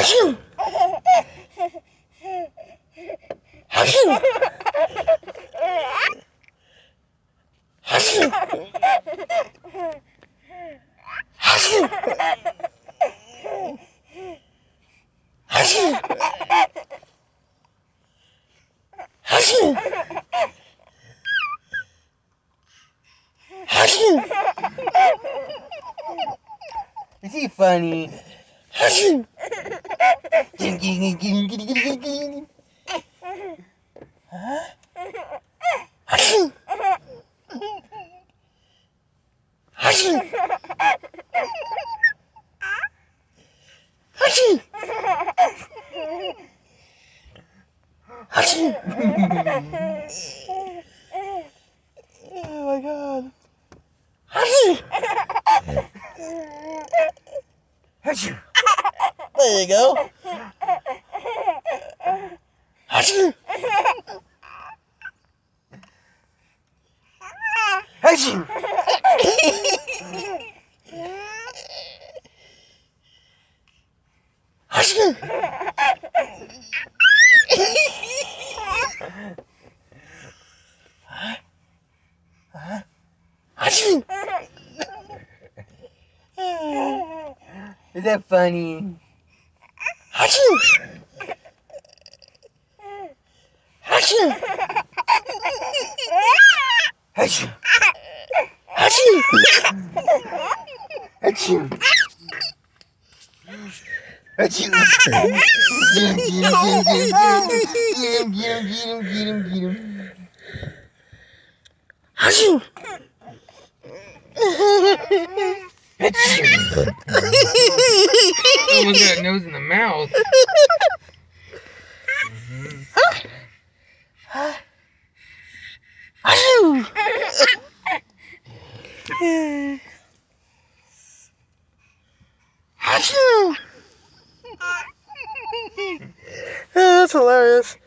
Achoo! Achoo! Achoo! Achoo! Achoo! Achoo! Achoo! Is he funny? Achoo! Huh? Achoo! Achoo! Achoo! Achoo! Oh my god. Achoo! Achoo. There you go. Achoo! Achoo. Achoo! Achoo! Is that funny? Achoo! Achoo! Achoo. Achoo! Achoo. Achoo. Get him. Achoo! Someone's got a nose in the mouth. Achoo! Achoo! That's hilarious.